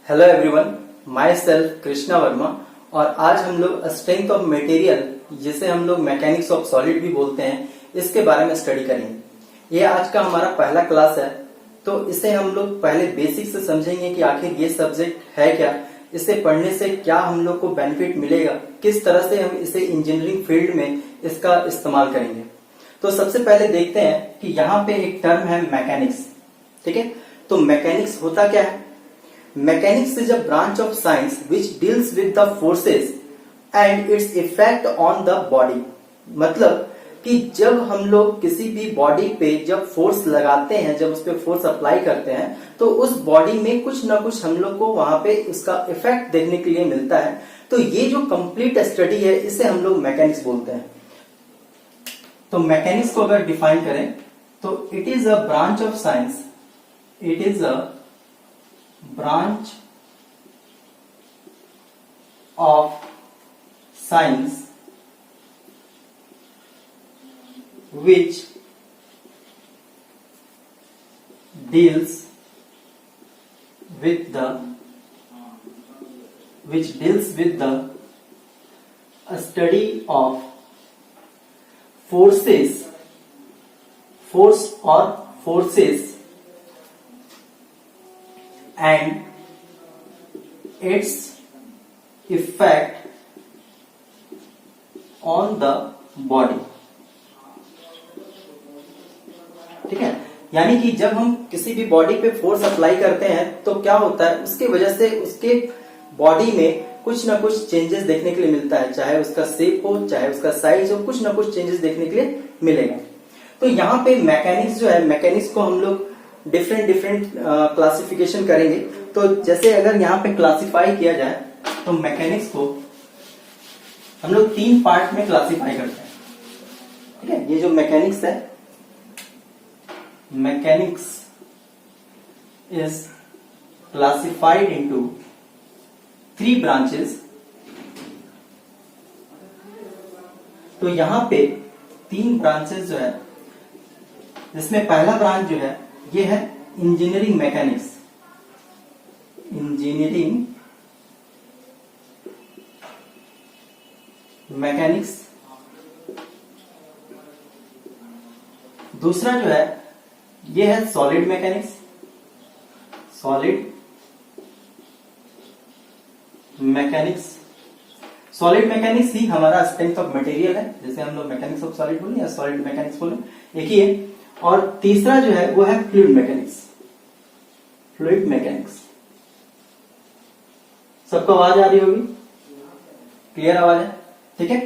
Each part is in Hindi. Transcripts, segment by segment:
Hello everyone, my self Krishna Verma. और आज हम लोग स्ट्रेंथ ऑफ मटेरियल, जिसे हम लोग मैकेनिक्स ऑफ सॉलिड भी बोलते हैं, इसके बारे में स्टडी करेंगे। ये आज का हमारा पहला क्लास है, तो इसे हम लोग पहले बेसिक से समझेंगे कि आखिर ये सब्जेक्ट है क्या, इसे पढ़ने से क्या हम लोग को बेनिफिट मिलेगा, किस तरह से हम इसे इंजीनियरिंग फील्ड में इसका इस्तेमाल करेंगे। तो सबसे पहले देखते हैं कि यहाँ पे एक टर्म है मैकेनिक्स। ठीक है, तो मैकेनिक्स होता क्या है? Mechanics is a branch of science which deals with the forces and its effect on the body। मतलब कि जब हम लोग किसी भी बॉडी पे जब फोर्स लगाते हैं, जब उस पे फोर्स अप्लाई करते हैं, तो उस बॉडी में कुछ ना कुछ हम लोग को वहां पे इसका इफेक्ट देखने के लिए मिलता है। तो ये जो कंप्लीट स्टडी है, इसे हम लोग मैकेनिक्स बोलते हैं। तो मैकेनिक्स को अगर डिफाइन करें तो it is a branch of science, it is a branch of science which deals with the study of forces and its effect on the body। ठीक है, यानी कि जब हम किसी भी बॉडी पे फोर्स अप्लाई करते हैं तो क्या होता है, उसके वजह से उसके बॉडी में कुछ ना कुछ चेंजेस देखने के लिए मिलता है, चाहे उसका शेप हो, चाहे उसका साइज हो, कुछ ना कुछ चेंजेस देखने के लिए मिलेगा। तो यहाँ पे मैकेनिक्स जो है, मैकेनिक्स को हम लोग डिफरेंट क्लासिफिकेशन करेंगे। तो जैसे अगर यहाँ पे क्लासिफाई किया जाए तो मैकेनिक्स को हम लोग 3 पार्ट में क्लासिफाई करते हैं। ठीक है, ये जो मैकेनिक्स है, mechanics is classified into 3 branches. तो यहाँ पे 3 ब्रांचेस जो है, जिसमें पहला ब्रांच जो है ये है इंजीनियरिंग मैकेनिक्स। Engineering mechanics. दूसरा जो है ये है solid mechanics. Solid mechanics, solid mechanics ही हमारा स्ट्रेंथ ऑफ मटेरियल है, जैसे हम लोग मैकेनिक्स ऑफ सॉलिड बोले या सॉलिड मैकेनिक्स बोले, एक ही है। और तीसरा जो है वो है फ्लूइड मैकेनिक्स। फ्लूइड मैकेनिक्स, सबको आवाज आ रही होगी, क्लियर आवाज है? ठीक है,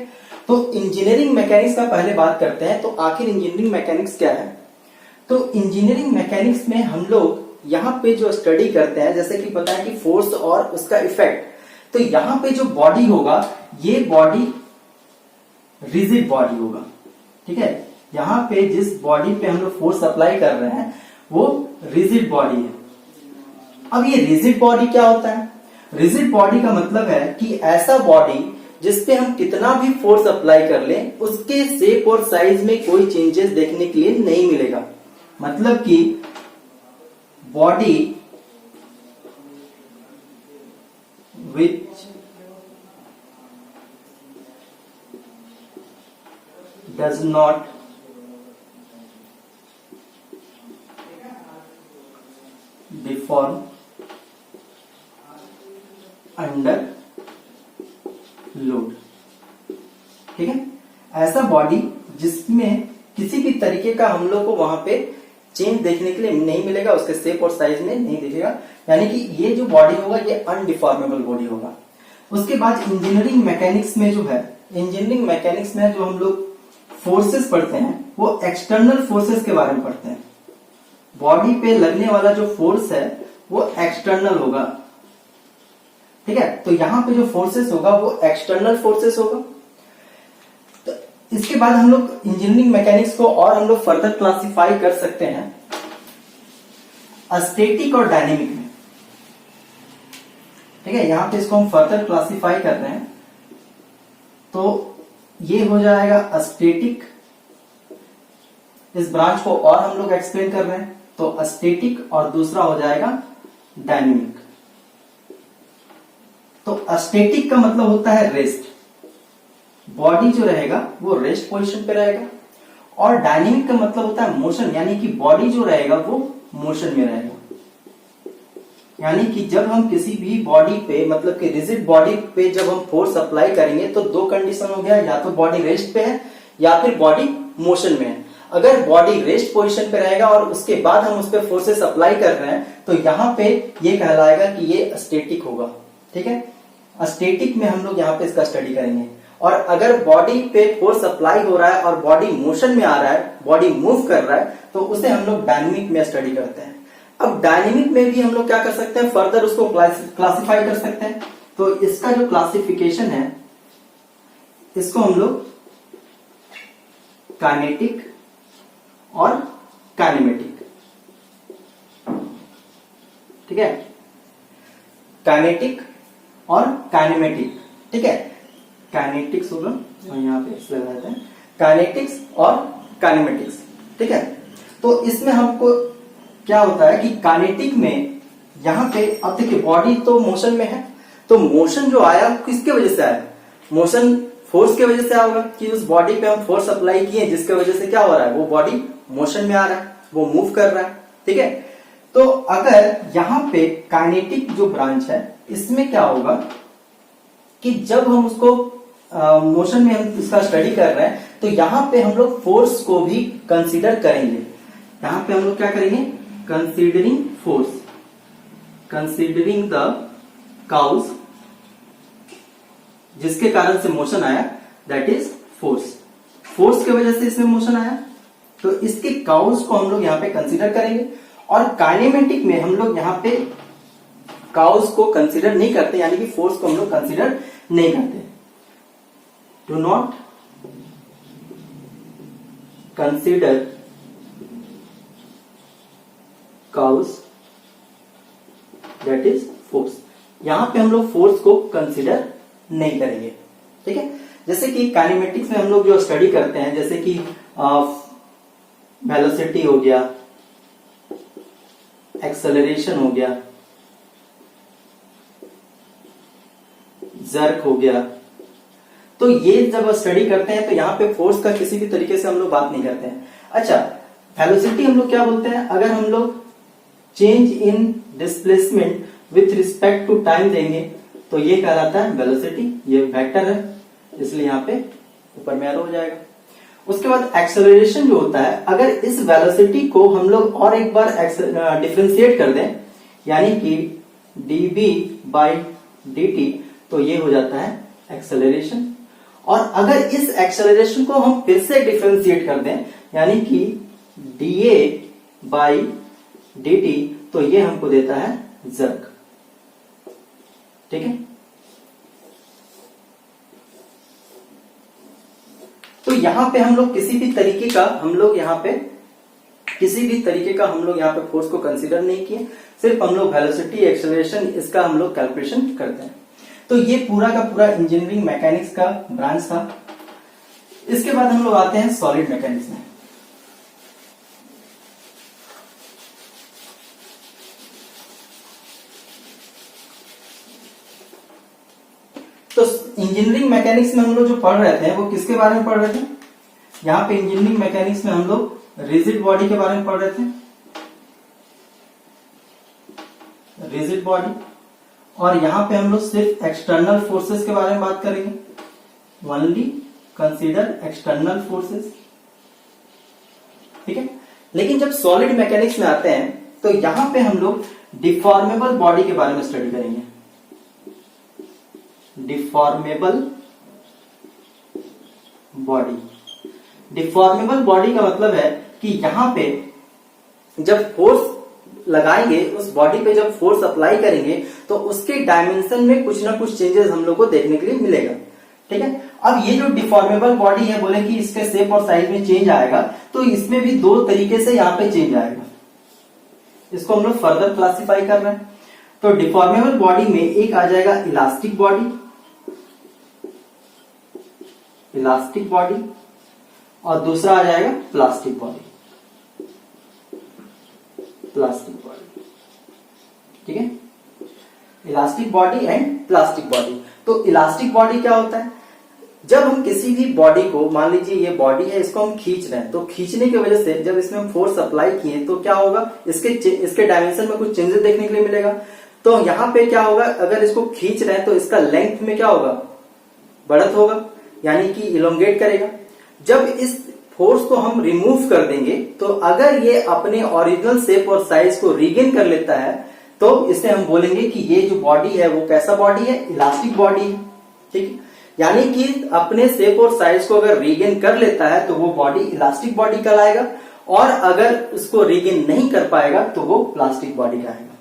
तो इंजीनियरिंग मैकेनिक्स का पहले बात करते हैं। तो आखिर इंजीनियरिंग मैकेनिक्स क्या है? तो इंजीनियरिंग मैकेनिक्स में हम लोग यहाँ पे जो स्टडी करते हैं, जैसे कि पता है कि फोर्स और उसका इफेक्ट। तो यहाँ पे जो बॉडी होगा, ये बॉडी रिजिड बॉडी होगा। ठीक है, यहाँ पे जिस बॉडी पे हम लोग फोर्स अप्लाई कर रहे हैं वो रिजिड बॉडी है। अब ये रिजिड बॉडी क्या होता है? रिजिड बॉडी का मतलब है कि ऐसा बॉडी जिसपे हम कितना भी फोर्स अप्लाई कर लें, उसके शेप और साइज में कोई चेंजेस देखने के लिए नहीं मिलेगा। मतलब कि body which does not deform under load. ठीक है, ऐसा बॉडी जिसमें किसी भी तरीके का हम लोग को वहां पे चेंज देखने के लिए नहीं मिलेगा, उसके शेप और साइज में नहीं दिखेगा, यानी कि ये जो बॉडी होगा ये अनडिफॉर्मेबल बॉडी होगा। उसके बाद इंजीनियरिंग मैकेनिक्स में जो है, इंजीनियरिंग मैकेनिक्स में जो हम लोग फोर्सेस पढ़ते हैं वो एक्सटर्नल फोर्सेस के बारे में पढ़ते हैं। बॉडी पे लगने वाला जो फोर्स है वो एक्सटर्नल होगा। ठीक है, तो यहां पे जो फोर्सेस होगा वो एक्सटर्नल फोर्सेस होगा। तो इसके बाद हम लोग इंजीनियरिंग मैकेनिक्स को और हम लोग फर्दर क्लासिफाई कर सकते हैं स्टैटिक और डायनेमिक में। ठीक है, यहां पे इसको हम फर्दर क्लासिफाई कर रहे हैं, तो ये हो जाएगा स्टैटिक। इस ब्रांच को और हम लोग एक्सप्लेन कर रहे हैं, तो स्टैटिक और दूसरा हो जाएगा डायनेमिक। तो स्टैटिक का मतलब होता है रेस्ट, बॉडी जो रहेगा वो रेस्ट पोजीशन पे रहेगा। और डायनेमिक का मतलब होता है मोशन, यानी कि बॉडी जो रहेगा वो मोशन में रहेगा। यानी कि जब हम किसी भी बॉडी पे मतलब कि रिजिड बॉडी पे जब हम फोर्स अप्लाई करेंगे तो दो कंडीशन हो गया, या तो बॉडी रेस्ट पे है या फिर बॉडी मोशन में है। अगर बॉडी रेस्ट पोजीशन पे रहेगा और उसके बाद हम उस पर फोर्सेस अप्लाई कर रहे हैं तो यहाँ पे ये कहलाएगा कि ये स्टैटिक होगा। ठीक है, स्टैटिक में हम लोग यहाँ पे इसका स्टडी करेंगे। और अगर बॉडी पे फोर्स अप्लाई हो रहा है और बॉडी मोशन में आ रहा है, बॉडी मूव कर रहा है, तो उसे हम लोग डायनेमिक में स्टडी करते हैं। अब डायनेमिक में भी हम लोग क्या कर सकते हैं, फर्दर उसको क्लासिफाई कर सकते हैं। तो इसका जो क्लासिफिकेशन है इसको हम लोग काइनेटिक और काइनेमेटिक, ठीक है, काइनेटिक और काइनेमेटिक। ठीक है, काइनेटिक्स होगा और यहाँ पे इस लगा देते हैं काइनेटिक्स और काइनेमेटिक्स। ठीक है, तो इसमें हमको क्या होता है कि काइनेटिक में यहाँ पे अब देखिए बॉडी तो मोशन में है, तो मोशन जो आया किसके वजह से आया, मोशन फोर्स के वजह से आया होगा कि उस बॉडी पे हम फोर्स अप्लाई किए जिसके वजह से क्या हो रहा है, वो बॉडी मोशन में आ रहा है, वो मूव कर रहा है। ठीक है, तो अगर यहाँ पे काइनेटिक जो ब्रांच है इसमें क्या होगा कि जब हम उसको मोशन में हम इसका स्टडी कर रहे हैं तो यहाँ पे हम लोग फोर्स को भी कंसीडर करेंगे। यहाँ पे हम लोग क्या करेंगे, considering force, considering the cause, जिसके कारण से मोशन आया, दैट इज फोर्स। फोर्स के वजह से इसमें मोशन आया तो इसके काउज को हम लोग यहाँ पे कंसीडर करेंगे। और काइनेमेटिक में हम लोग यहाँ पे काउज को कंसीडर नहीं करते, यानी कि फोर्स को हम लोग कंसीडर नहीं करते। Do not consider cause that is force, यहां पे हम लोग फोर्स को कंसीडर नहीं करेंगे। ठीक है, जैसे कि काइनेमेटिक्स में हम लोग जो स्टडी करते हैं जैसे कि वेलोसिटी हो गया, एक्सेलरेशन हो गया, जर्क हो गया, तो ये जब स्टडी करते हैं तो यहाँ पे फोर्स का किसी भी तरीके से हम लोग बात नहीं करते हैं। अच्छा, वेलोसिटी हम लोग क्या बोलते हैं, अगर हम लोग change in displacement with respect to time देंगे तो ये कहलाता है वेलोसिटी, ये वेक्टर है इसलिए यहाँ पे ऊपर में एरो हो जाएगा। उसके बाद एक्सेलरेशन जो होता है, अगर इस वेलोसिटी को हम लोग और एक बार डिफरेंशिएट कर दें यानी कि dB by dt, तो ये हो जाता है एक्सेलरेशन। और अगर इस एक्सेलरेशन को हम फिर से डिफरेंशिएट कर दें यानी कि dA by dt, तो ये हमको देता है जर्क। ठीक है, तो यहां पे हम लोग किसी भी तरीके का हम लोग यहाँ पे फोर्स को कंसीडर नहीं किए, सिर्फ हम लोग वेलोसिटी, एक्सेलरेशन, इसका हम लोग कैलकुलेशन करते हैं। तो ये पूरा का पूरा इंजीनियरिंग मैकेनिक्स का ब्रांच था। इसके बाद हम लोग आते हैं सॉलिड मैकेनिक्स में। तो इंजीनियरिंग मैकेनिक्स में हम लोग जो पढ़ रहे थे वो किसके बारे में पढ़ रहे थे, यहाँ पे इंजीनियरिंग मैकेनिक्स में हम लोग रिजिड बॉडी के बारे में पढ़ रहे थे, रिजिड बॉडी। और यहाँ पे हम लोग सिर्फ एक्सटर्नल फोर्सेस के बारे में बात करेंगे, ओनली कंसीडर एक्सटर्नल फोर्सेस। ठीक है, लेकिन जब सॉलिड मैकेनिक्स में आते हैं तो यहाँ पे हम लोग डिफॉर्मेबल बॉडी के बारे में स्टडी करेंगे। डिफॉर्मेबल बॉडी, डिफॉर्मेबल बॉडी का मतलब है कि यहां पे जब फोर्स लगाएंगे, उस बॉडी पे जब फोर्स अप्लाई करेंगे तो उसके डायमेंशन में कुछ ना कुछ चेंजेस हम लोग को देखने के लिए मिलेगा। ठीक है, अब ये जो डिफॉर्मेबल बॉडी है, बोले कि इसके शेप और साइज में चेंज आएगा, तो इसमें भी दो तरीके से यहाँ पे चेंज आएगा। इसको हम लोग फर्दर क्लासिफाई कर रहे हैं। तो डिफॉर्मेबल बॉडी में एक आ जाएगा इलास्टिक बॉडी, इलास्टिक बॉडी, और दूसरा आ जाएगा प्लास्टिक बॉडी, प्लास्टिक बॉडी। ठीक है, elastic body and plastic body. तो इलास्टिक बॉडी क्या होता है, जब हम किसी भी बॉडी को, मान लीजिए ये बॉडी है, इसको हम खींच रहे हैं, तो खींचने की वजह से जब इसमें हम फोर्स अप्लाई किए तो क्या होगा, इसके डायमेंशन में कुछ चेंजेस देखने के लिए मिलेगा। तो यहाँ पे क्या होगा, अगर इसको खींच रहे हैं तो इसका लेंथ में क्या होगा, बढ़त होगा, यानी कि इलोंगेट करेगा। जब इस फोर्स को हम रिमूव कर देंगे तो अगर ये अपने ओरिजिनल शेप और साइज को रीगेन कर लेता है तो इसे हम बोलेंगे कि ये जो बॉडी है वो कैसा बॉडी है, इलास्टिक बॉडी है। ठीक है, यानी कि अपने शेप और साइज को अगर रीगेन कर लेता है तो वो बॉडी इलास्टिक बॉडी कहलाएगा, और अगर उसको रीगेन नहीं कर पाएगा तो वो प्लास्टिक बॉडी कहलाएगा।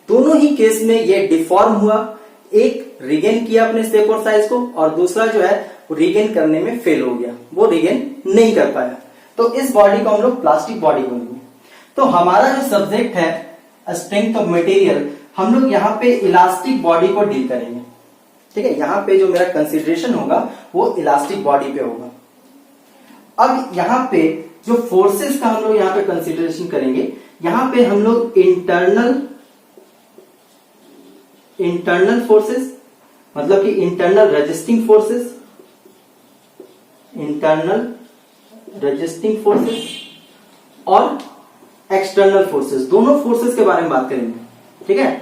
दोनों ही केस में ये डिफॉर्म हुआ, एक रीगेन किया अपने शेप और साइज को, और दूसरा जो है रीगेन करने में फेल हो गया, वो रीगेन नहीं कर पाया। तो इस बॉडी को हम लोग प्लास्टिक बॉडी बोलेंगे। तो हमारा जो सब्जेक्ट है स्ट्रेंथ ऑफ मटेरियल, हम लोग यहाँ पे इलास्टिक बॉडी को डील करेंगे। ठीक है, यहाँ पे जो मेरा कंसिडरेशन होगा वो इलास्टिक बॉडी पे होगा। अब यहाँ पे जो फोर्सेस का हम लोग यहाँ पे कंसिडरेशन करेंगे, यहाँ पे हम लोग इंटरनल फोर्सेस, मतलब कि इंटरनल रेजिस्टिंग फोर्सेस, और एक्सटर्नल फोर्सेस, दोनों फोर्सेस के बारे में बात करेंगे। ठीक है,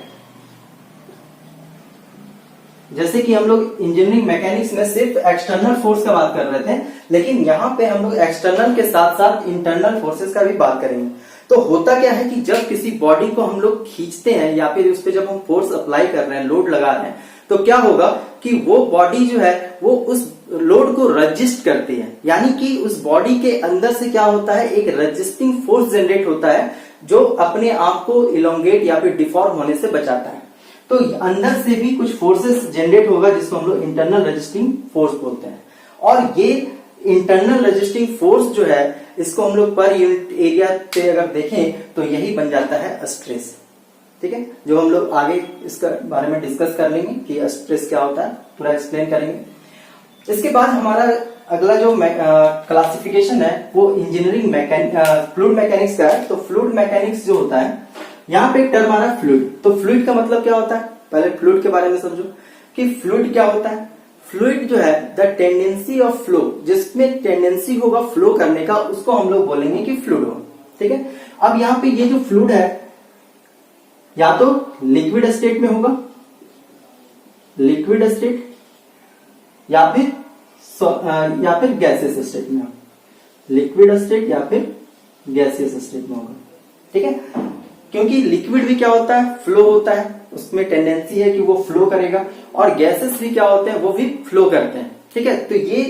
जैसे कि हम लोग इंजीनियरिंग मैकेनिक्स में सिर्फ एक्सटर्नल फोर्स का बात कर रहे थे, लेकिन यहाँ पे हम लोग एक्सटर्नल के साथ साथ इंटरनल फोर्सेस का भी बात करेंगे। तो होता क्या है कि जब किसी बॉडी को हम लोग खींचते हैं या फिर उस पर जब हम फोर्स अप्लाई कर रहे हैं, लोड लगा रहे हैं, तो क्या होगा कि वो बॉडी जो है वो उस लोड को रजिस्ट करती है, यानी कि उस बॉडी के अंदर से क्या होता है, एक रजिस्टिंग फोर्स जनरेट होता है जो अपने आप को इलोंगेट या फिर डिफॉर्म होने से बचाता है। तो अंदर से भी कुछ फोर्सेस जनरेट होगा जिसको हम लोग इंटरनल रजिस्टिंग फोर्स बोलते हैं। और ये इंटरनल रजिस्टिंग फोर्स जो है इसको हम लोग पर यूनिट एरिया पे अगर देखें तो यही बन जाता है स्ट्रेस। ठीक है, जो हम लोग आगे इसका बारे में डिस्कस कर लेंगे कि स्ट्रेस क्या होता है, पूरा एक्सप्लेन करेंगे। इसके बाद हमारा अगला जो क्लासिफिकेशन है वो इंजीनियरिंग फ्लूइड मैकेनिक्स का है। तो फ्लूइड मैकेनिक्स जो होता है, यहाँ पे एक टर्म आ रहा है फ्लूइड। तो फ्लूइड का मतलब क्या होता है, पहले फ्लूइड के बारे में समझो कि फ्लूइड क्या होता है। फ्लूइड जो है द टेंडेंसी ऑफ फ्लो, जिसमें टेंडेंसी होगा फ्लो करने का, उसको हम लोग बोलेंगे कि फ्लूइड हो। ठीक है, अब यहाँ पे ये जो फ्लूइड है या तो लिक्विड स्टेट में होगा, लिक्विड स्टेट, या फिर गैसियस स्टेट में, लिक्विड स्टेट या फिर गैसियस स्टेट में होगा। ठीक है, क्योंकि लिक्विड भी क्या होता है, फ्लो होता है, उसमें टेंडेंसी है कि वो फ्लो करेगा, और गैसेस भी क्या होते हैं, वो भी फ्लो करते हैं। ठीक है, तो ये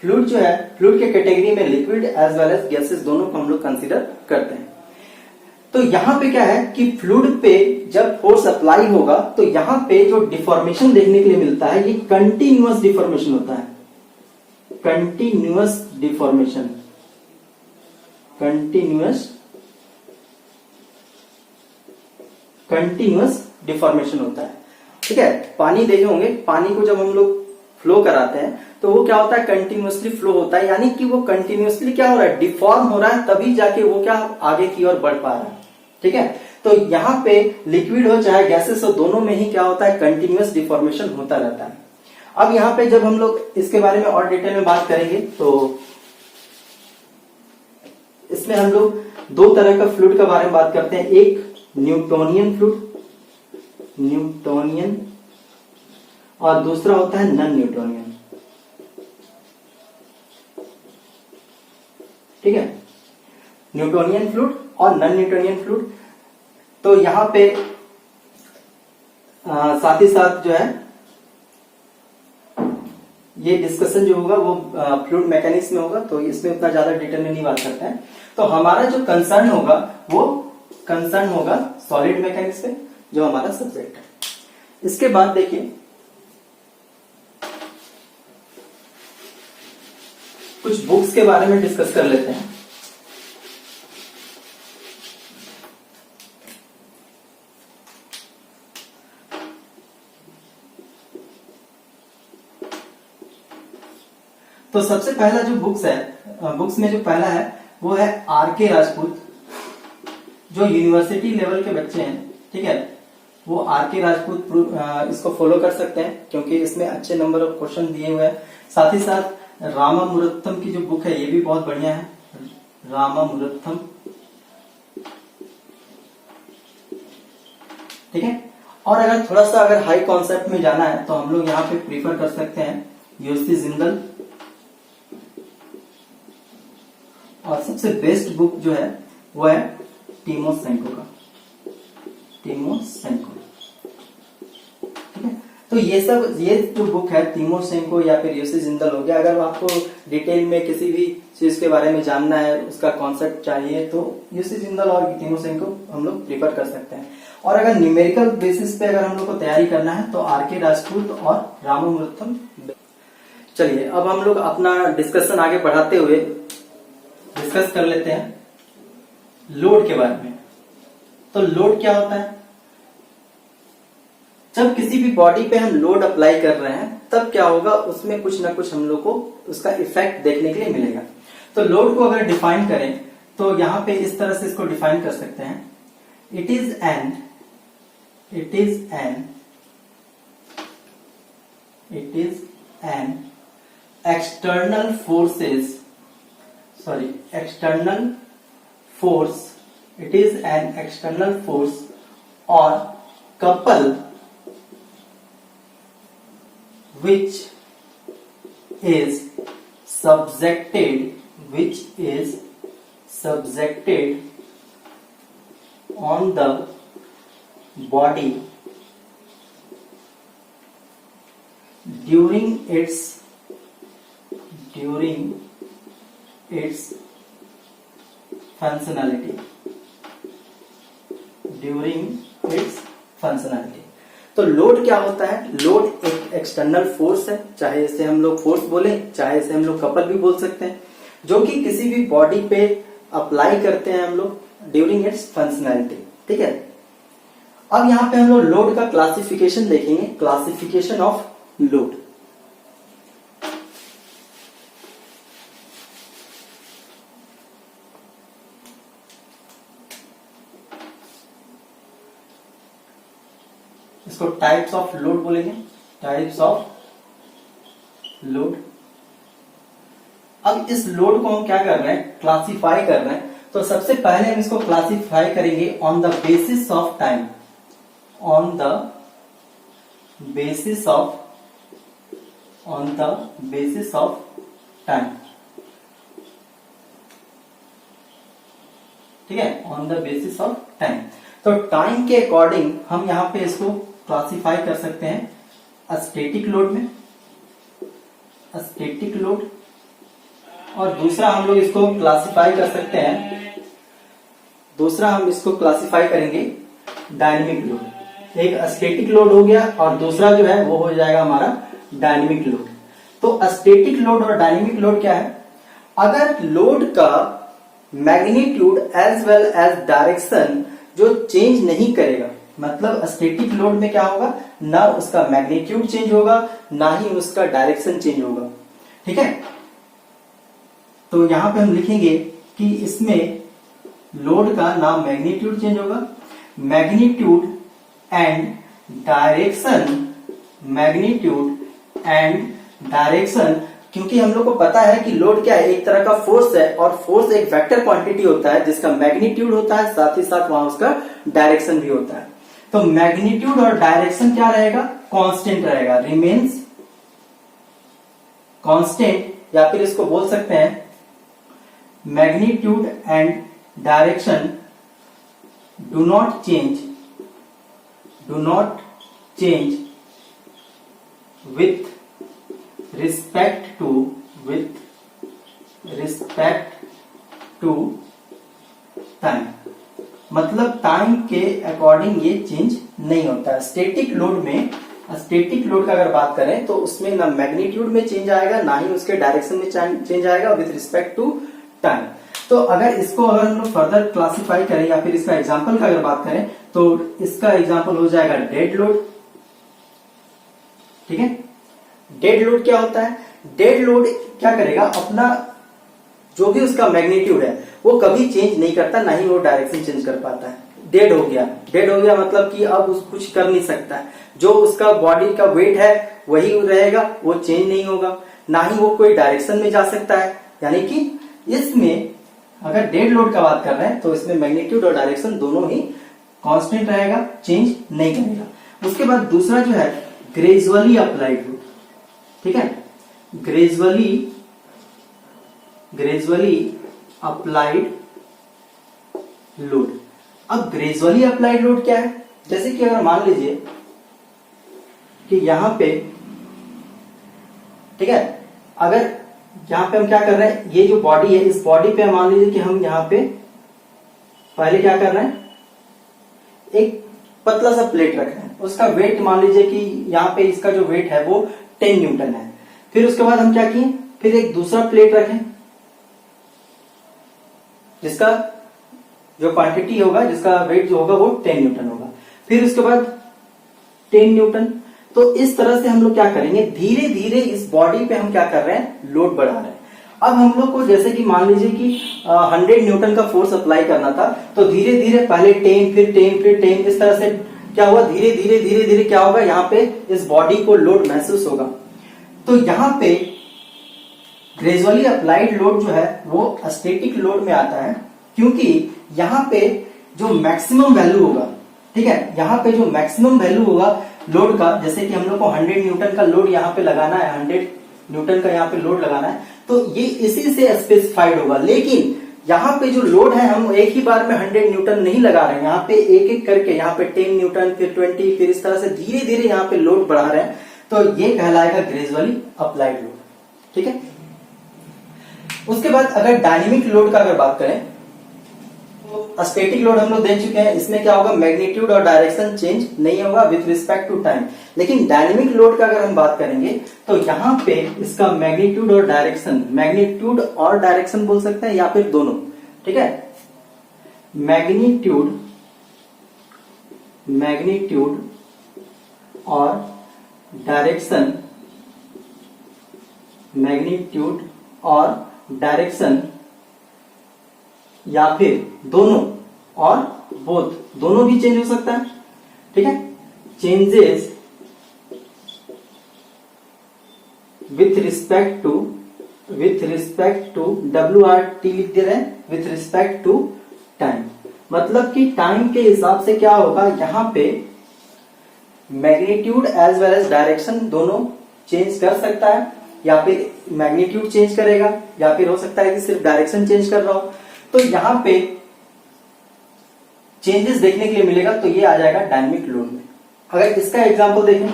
फ्लूइड जो है, फ्लूइड के कैटेगरी में liquid as well as gases दोनों को हम लोग कंसीडर करते हैं। तो यहाँ पे क्या है कि फ्लूइड पे जब फोर्स अप्लाई होगा तो यहाँ पे जो डिफॉर्मेशन देखने के लिए मिलता है ये कंटिन्यूअस डिफॉर्मेशन होता है, कंटिन्यूअस डिफॉर्मेशन, कंटिन्यूअस डिफॉर्मेशन होता है। ठीक है, पानी देखे होंगे, पानी को जब हम लोग फ्लो कराते हैं तो वो क्या होता है, कंटिन्यूअसली फ्लो होता है, यानी कि वो कंटिन्यूअसली क्या हो रहा है, डिफॉर्म हो रहा है, तभी जाके वो क्या आगे की ओर बढ़ पा रहा है। ठीक है, तो यहाँ पे लिक्विड हो चाहे गैसेस हो, दोनों में ही क्या होता है, कंटिन्यूअस डिफॉर्मेशन होता रहता है। अब यहाँ पे जब हम लोग इसके बारे में और डिटेल में बात करेंगे तो इसमें हम लोग दो तरह का फ्लूइड के बारे में बात करते हैं, एक न्यूटोनियन फ्लूइड, न्यूटोनियन, और दूसरा होता है नॉन न्यूटोनियन। ठीक है, न्यूटोनियन फ्लूइड और नॉन न्यूटोनियन फ्लूइड। तो यहां पे साथ ही साथ जो है ये डिस्कशन जो होगा वो फ्लूइड मैकेनिक्स में होगा, तो इसमें उतना ज्यादा डिटेल में नहीं बात करते हैं। तो हमारा जो कंसर्न होगा वो कंसर्न होगा सॉलिड मैकेनिक्स पे, जो हमारा सब्जेक्ट है। इसके बाद देखिए कुछ बुक्स के बारे में डिस्कस कर लेते हैं। तो सबसे पहला जो बुक्स में जो पहला है वो है आर के राजपूत, जो यूनिवर्सिटी लेवल के बच्चे हैं। ठीक है, वो आर के राजपूत इसको फॉलो कर सकते हैं, क्योंकि इसमें अच्छे नंबर ऑफ क्वेश्चन दिए हुए हैं। साथ ही साथ रामामुरत्तम की जो बुक है ये भी बहुत बढ़िया है, रामामुरत्तम, ठीक है। और अगर थोड़ा सा अगर हाई कॉन्सेप्ट में जाना है तो हम लोग यहाँ पे प्रीफर कर सकते हैं यूसी जिंदल, और सबसे बेस्ट बुक जो है वो है टीमोसेंको का, टीमोसेंको, ठीक है। तो ये जो बुक है टीमोसेंको या फिर यूसी जिंदल हो गया। अगर आपको डिटेल में किसी भी चीज के बारे में जानना है, उसका कॉन्सेप्ट चाहिए, तो यूसी जिंदल और टीमोसेंको हम लोग प्रीफर कर सकते हैं। और अगर न्यूमेरिकल बेसिस पे अगर हम लोग को तैयारी करना है तो आर के राजपूत और रामामुरत्तम। चलिए अब हम लोग अपना डिस्कशन आगे बढ़ाते हुए डिस्कस कर लेते हैं लोड के बारे में। तो लोड क्या होता है? जब किसी भी बॉडी पे हम लोड अप्लाई कर रहे हैं तब क्या होगा, उसमें कुछ ना कुछ हम लोग को उसका इफेक्ट देखने के लिए मिलेगा। तो लोड को अगर डिफाइन करें तो यहां पे इस तरह से इसको डिफाइन कर सकते हैं, it is an external force, it is an external force or couple which is subjected on the body during its functionality, तो लोड क्या होता है? लोड एक एक्सटर्नल फोर्स है, चाहे इसे हम लोग फोर्स बोले, चाहे इसे हम लोग कपल भी बोल सकते हैं, जो कि किसी भी बॉडी पे अप्लाई करते हैं हम लोग ड्यूरिंग इट्स फंक्शनैलिटी, ठीक है। अब यहाँ पे हम लोग लोड का क्लासिफिकेशन देखेंगे, क्लासिफिकेशन ऑफ लोड। इसको टाइप्स ऑफ लोड बोलेंगे, टाइप्स ऑफ लोड। अब इस लोड को हम क्या कर रहे हैं? क्लासिफाई कर रहे हैं। तो सबसे पहले हम इसको क्लासिफाई करेंगे on the basis of time, on the basis of time, ठीक है, on the basis of time. तो टाइम के अकॉर्डिंग हम यहां पे इसको क्लासिफाई कर सकते हैं स्टैटिक लोड में, स्टैटिक लोड, और दूसरा हम लोग इसको क्लासिफाई कर सकते हैं, दूसरा हम इसको क्लासिफाई करेंगे डायनेमिक लोड। एक स्टैटिक लोड हो गया और दूसरा जो है वो हो जाएगा हमारा डायनेमिक लोड। तो स्टैटिक लोड और डायनेमिक लोड क्या है? अगर लोड का magnitude as well as direction जो चेंज नहीं करेगा, मतलब स्टैटिक लोड में क्या होगा, ना उसका मैग्नीट्यूड चेंज होगा ना ही उसका डायरेक्शन चेंज होगा, ठीक है। तो यहां पे हम लिखेंगे कि इसमें लोड का ना मैग्नीट्यूड चेंज होगा, magnitude and direction, magnitude and direction, क्योंकि हम लोग को पता है कि लोड क्या है, एक तरह का फोर्स है, और फोर्स एक वेक्टर क्वांटिटी होता है जिसका मैग्नीट्यूड होता है, साथ ही साथ वहां उसका डायरेक्शन भी होता है। तो मैग्नीट्यूड और डायरेक्शन क्या रहेगा? कांस्टेंट रहेगा, रिमेन्स कांस्टेंट, या फिर इसको बोल सकते हैं magnitude and direction do not change with respect to time, मतलब टाइम के अकॉर्डिंग ये चेंज नहीं होता है। स्टैटिक लोड में, स्टैटिक लोड का अगर बात करें तो उसमें ना मैग्नीट्यूड में चेंज आएगा ना ही उसके डायरेक्शन में चेंज आएगा विथ रिस्पेक्ट टू टाइम। तो अगर इसको अगर हम लोग फर्दर क्लासिफाई करें या फिर इसका एग्जांपल का अगर बात करें तो इसका एग्जांपल हो जाएगा डेड लोड, ठीक है। डेड लोड क्या होता है? डेड लोड क्या करेगा, अपना जो भी उसका मैग्नीट्यूड है वो कभी चेंज नहीं करता, ना ही वो डायरेक्शन चेंज कर पाता है, डेड हो गया। डेड हो गया मतलब कि अब उस कुछ कर नहीं सकता है। जो उसका बॉडी का वेट है वही रहेगा, वो चेंज नहीं होगा, ना ही वो कोई डायरेक्शन में जा सकता है। यानी कि इसमें अगर डेड लोड का बात कर रहे हैं तो इसमें मैग्नीट्यूड और डायरेक्शन दोनों ही कांस्टेंट रहेगा, चेंज नहीं करेगा। उसके बाद दूसरा जो है ग्रेजुअली अप्लाइड लोड, ठीक है, ग्रेजुअली अप्लाइड लोड। अब ग्रेजुअली अप्लाइड लोड क्या है? जैसे कि अगर मान लीजिए कि यहां पे, ठीक है, अगर यहां पे हम क्या कर रहे हैं, ये जो बॉडी है इस बॉडी पे मान लीजिए कि हम यहां पे पहले क्या कर रहे हैं, एक पतला सा प्लेट रख रहे हैं, उसका वेट मान लीजिए कि यहाँ पे इसका जो वेट है वो 10 न्यूटन है। फिर उसके बाद हम क्या किए, फिर एक दूसरा प्लेट रखें जिसका जो क्वांटिटी होगा, जिसका वेट जो होगा वो 10 न्यूटन होगा। फिर उसके बाद 10 न्यूटन। तो इस तरह से हम लोग क्या करेंगे, धीरे धीरे इस बॉडी पे हम क्या कर रहे हैं, लोड बढ़ा रहे हैं। अब हम लोग को जैसे कि मान लीजिए कि 100 न्यूटन का फोर्स अप्लाई करना था, तो धीरे धीरे पहले 10 फिर 10 फिर 10, इस तरह से क्या हुआ, धीरे धीरे धीरे धीरे क्या होगा, यहाँ पे इस बॉडी को लोड महसूस होगा। तो यहाँ पे ग्रेजुअली अप्लाइड लोड जो है वो स्टैटिक लोड में आता है, क्योंकि यहाँ पे जो मैक्सिमम वैल्यू होगा, ठीक है, यहाँ पे जो मैक्सिमम वैल्यू होगा लोड का, जैसे कि हम लोग को 100 न्यूटन का लोड यहाँ पे लगाना है, 100 न्यूटन का यहाँ पे लोड लगाना है, तो ये इसी से स्पेसिफाइड होगा। लेकिन यहाँ पे जो लोड है हम एक ही बार में 100 न्यूटन नहीं लगा रहे हैं, यहाँ पे एक एक करके, यहाँ पे 10 न्यूटन फिर 20, फिर इस तरह से धीरे धीरे यहाँ पे लोड बढ़ा रहे हैं। तो ये कहलाएगा ग्रेजुअली अप्लाइड लोड, ठीक है। उसके बाद अगर डायनेमिक लोड का अगर बात करें तो स्टैटिक लोड हम लोग देख चुके हैं, इसमें क्या होगा, मैग्नीट्यूड और डायरेक्शन चेंज नहीं होगा विथ रिस्पेक्ट टू टाइम। लेकिन डायनेमिक लोड का अगर हम बात करेंगे तो यहाँ पे इसका मैग्नीट्यूड और डायरेक्शन, मैग्नीट्यूड और डायरेक्शन बोल सकते हैं या फिर दोनों, ठीक है, मैग्नीट्यूड और डायरेक्शन, मैग्नीट्यूड और डायरेक्शन या फिर दोनों और बोथ, दोनों भी चेंज हो सकता है, ठीक है। Changes with respect to WRT लिख दे रहे हैं, विथ रिस्पेक्ट टू टाइम, मतलब कि टाइम के हिसाब से क्या होगा, यहाँ पे magnitude as well as direction दोनों चेंज कर सकता है, या फिर मैग्नीट्यूड चेंज करेगा, या फिर हो सकता है कि सिर्फ डायरेक्शन चेंज कर रहा हो। तो यहां पे चेंजेस देखने के लिए मिलेगा, तो ये आ जाएगा डायनेमिक लोड में। अगर इसका एग्जांपल देखें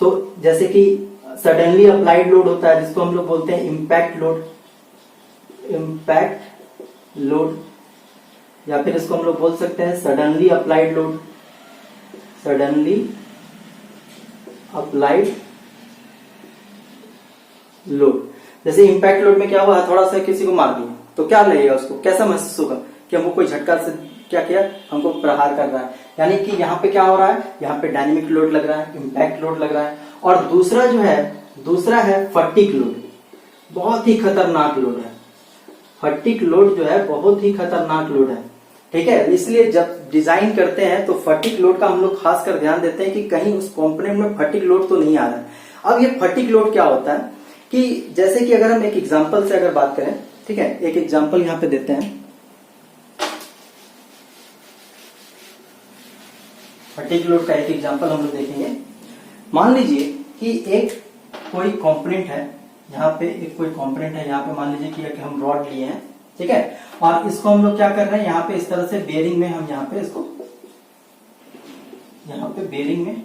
तो जैसे कि सडनली अप्लाइड लोड होता है जिसको हम लोग बोलते हैं इम्पैक्ट लोड, या फिर इसको हम लोग बोल सकते हैं suddenly applied load, suddenly applied load. जैसे इम्पैक्ट लोड में क्या हुआ, थोड़ा सा किसी को मार दिया तो क्या लगेगा, उसको कैसा महसूस होगा कि हमको कोई झटका से क्या किया, हमको प्रहार कर रहा है। यानी कि यहाँ पे क्या हो रहा है, यहाँ पे डायनेमिक लोड लग रहा है, इम्पैक्ट लोड लग रहा है। और दूसरा जो है, दूसरा है फटीग लोड, बहुत ही खतरनाक लोड है। फटीग लोड जो है बहुत ही खतरनाक लोड है, ठीक है। इसलिए जब डिजाइन करते हैं तो फटीग लोड का हम लोग खासकर ध्यान देते हैं कि कहीं उस कंपोनेंट में फटीग लोड तो नहीं आ रहा है। अब ये फटीग लोड क्या होता है कि जैसे कि अगर हम एक एग्जांपल से अगर बात करें, ठीक है, एक एग्जांपल यहां पे देते हैं। फटीग लोड का एक एग्जांपल हम लोग देखेंगे। मान लीजिए कि एक कोई कंपोनेंट है, यहाँ पे एक कोई कंपोनेंट है, यहाँ पे मान लीजिए कि हम रॉड लिए हैं, ठीक है, और इसको हम लोग क्या कर रहे हैं, यहाँ पे इस तरह से बेयरिंग में हम यहाँ पे इसको, यहाँ पे बेयरिंग में